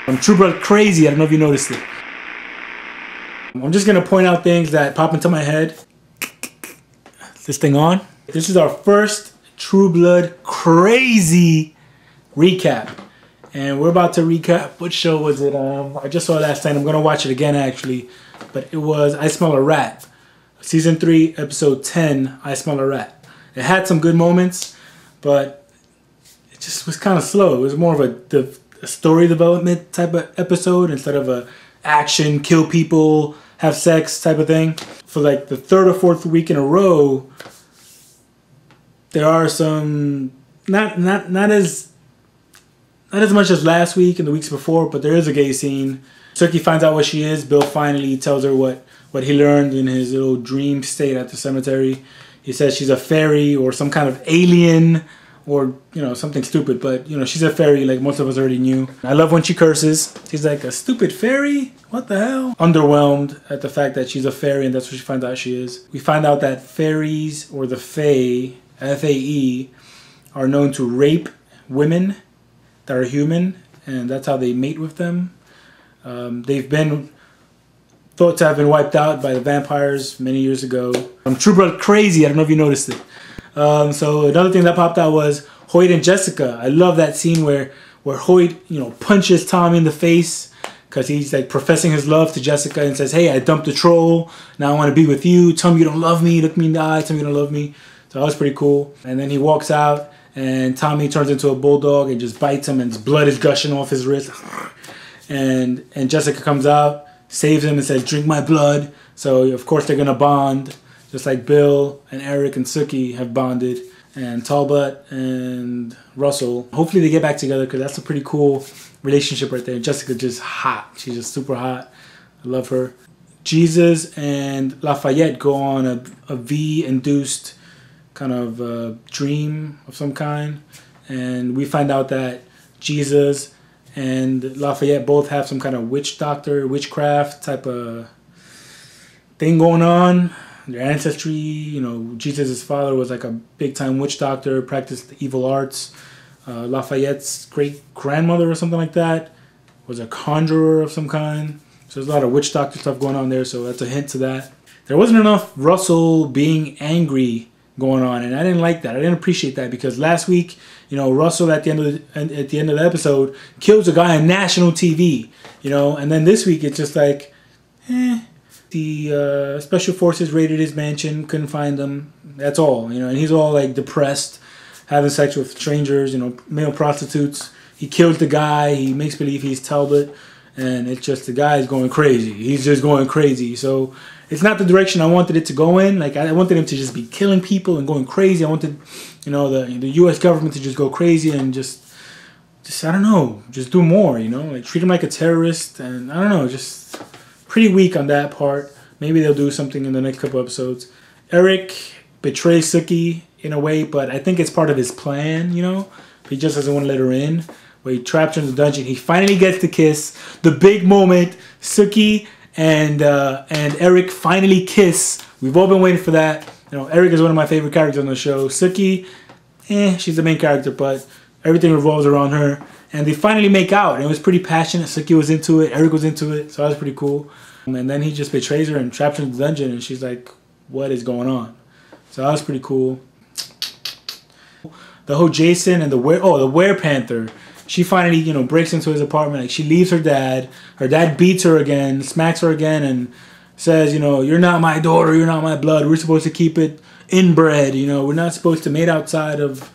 I'm True Blood crazy. I don't know if you noticed it. I'm just gonna point out things that pop into my head. This thing on. This is our first True Blood crazy recap. And we're about to recap. What show was it? I just saw it last night. I'm gonna watch it again actually. But it was I Smell a Rat. Season 3, episode 10, I Smell a Rat. It had some good moments, but it just was kind of slow. It was more of a story development type of episode instead of a action, kill people, have sex type of thing. For like the third or fourth week in a row, there are some not as much as last week and the weeks before, but there is a gay scene. Sookie finds out what she is. Bill finally tells her what he learned in his little dream state at the cemetery. He says she's a fairy or some kind of alien or, you know, something stupid. But, you know, she's a fairy like most of us already knew. I love when she curses. She's like, a stupid fairy? What the hell? Underwhelmed at the fact that she's a fairy and that's what she finds out she is. We find out that fairies or the Fae, F-A-E, are known to rape women that are human. And that's how they mate with them. They've been thought to have been wiped out by the vampires many years ago. I'm True Blood crazy. I don't know if you noticed it. So another thing that popped out was Hoyt and Jessica. I love that scene where Hoyt, you know, punches Tommy in the face because he's like professing his love to Jessica and says, "Hey, I dumped the troll. Now I want to be with you. Tell me you don't love me. Look me in the eye. Tell me you don't love me." So that was pretty cool. And then he walks out and Tommy turns into a bulldog and just bites him and his blood is gushing off his wrist. And Jessica comes out, saves him and says, "Drink my blood." So of course they're gonna bond, just like Bill and Eric and Sookie have bonded, and Talbot and Russell. Hopefully they get back together because that's a pretty cool relationship right there. Jessica's just hot. She's just super hot. I love her. Jesus and Lafayette go on a V-induced kind of dream of some kind, and we find out that Jesus and Lafayette both have some kind of witchcraft type of thing going on. Their ancestry, you know, Jesus' father was like a big-time witch doctor, practiced evil arts. Lafayette's great-grandmother or something like that was a conjurer of some kind. So there's a lot of witch doctor stuff going on there, so that's a hint to that. There wasn't enough Russell being angry going on, and I didn't like that. I didn't appreciate that because last week, you know, Russell at the end of the episode kills a guy on national TV, you know, and then this week it's just like, the special forces raided his mansion, couldn't find him. That's all, you know, and he's all like depressed, having sex with strangers, you know, male prostitutes. He kills the guy. He makes believe he's Talbot, and it's just the guy's going crazy. He's just going crazy. So it's not the direction I wanted it to go in. Like I wanted him to just be killing people and going crazy. I wanted, you know, the U.S. government to just go crazy and just I don't know, just do more. You know, like treat him like a terrorist, and I don't know, just pretty weak on that part. Maybe they'll do something in the next couple episodes. Eric betrays Sookie in a way, but I think it's part of his plan. You know, he just doesn't want to let her in. Where he traps her in the dungeon. He finally gets the kiss, the big moment. Sookie and Eric finally kiss. We've all been waiting for that. You know, Eric is one of my favorite characters on the show. Sookie, she's the main character, but everything revolves around her. And they finally make out. And it was pretty passionate. Sookie was into it. Eric was into it. So that was pretty cool. And then he just betrays her and traps her in the dungeon. And she's like, what is going on? So that was pretty cool. The whole Jason and the werepanther. She finally, you know, breaks into his apartment. Like, she leaves her dad. Her dad beats her again, smacks her again, and says, you know, you're not my daughter, you're not my blood. We're supposed to keep it inbred, you know. We're not supposed to mate outside of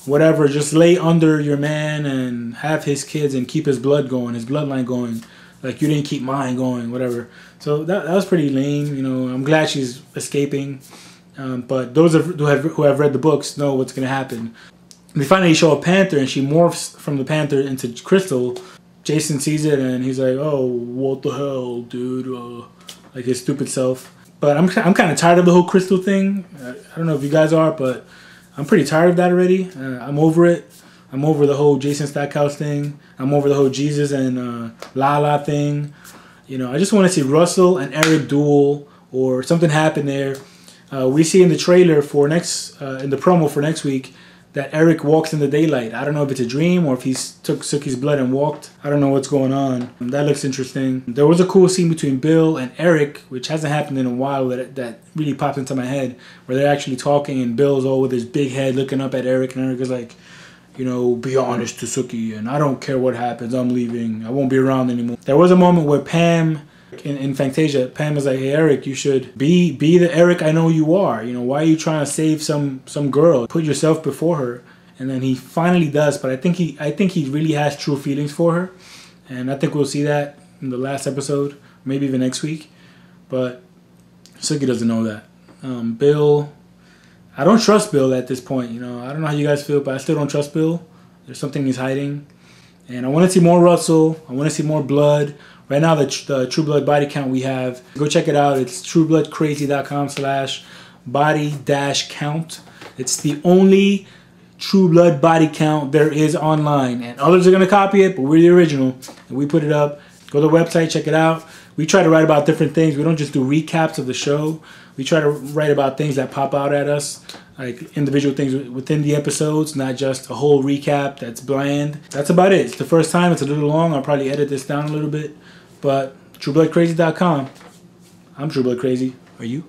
whatever. Just lay under your man and have his kids and keep his blood going, his bloodline going. Like, you didn't keep mine going, whatever. So that was pretty lame, you know. I'm glad she's escaping. But those who have read the books know what's going to happen. They finally show a panther, and she morphs from the panther into Crystal. Jason sees it, and he's like, "Oh, what the hell, dude?" Like his stupid self. But I'm kind of tired of the whole Crystal thing. I don't know if you guys are, but I'm pretty tired of that already. I'm over it. I'm over the whole Jason Stackhouse thing. I'm over the whole Jesus and Lala thing. You know, I just want to see Russell and Eric duel or something happen there. We see in the trailer for in the promo for next week that Eric walks in the daylight. I don't know if it's a dream or if he took Sookie's blood and walked. I don't know what's going on. That looks interesting. There was a cool scene between Bill and Eric, which hasn't happened in a while, that really popped into my head, where they're actually talking and Bill's all with his big head looking up at Eric, and Eric is like, you know, be honest to Sookie, and I don't care what happens, I'm leaving. I won't be around anymore. There was a moment where Pam, in Fantasia, Pam was like, hey Eric, you should be the Eric I know you are. You know, why are you trying to save some girl? Put yourself before her. And then he finally does, but I think he really has true feelings for her. And I think we'll see that in the last episode, maybe even next week. But Sookie doesn't know that. Bill, I don't trust Bill at this point. You know, I don't know how you guys feel, but I still don't trust Bill. There's something he's hiding. And I want to see more Russell. I want to see more blood. Right now, the True Blood body count we have, go check it out. It's truebloodcrazy.com/body-count. It's the only True Blood body count there is online. And others are going to copy it, but we're the original. And we put it up. Go to the website, check it out. We try to write about different things. We don't just do recaps of the show. We try to write about things that pop out at us, like individual things within the episodes, not just a whole recap that's bland. That's about it. It's the first time. It's a little long. I'll probably edit this down a little bit. But TrueBloodCrazy.com. I'm True Blood Crazy. Are you?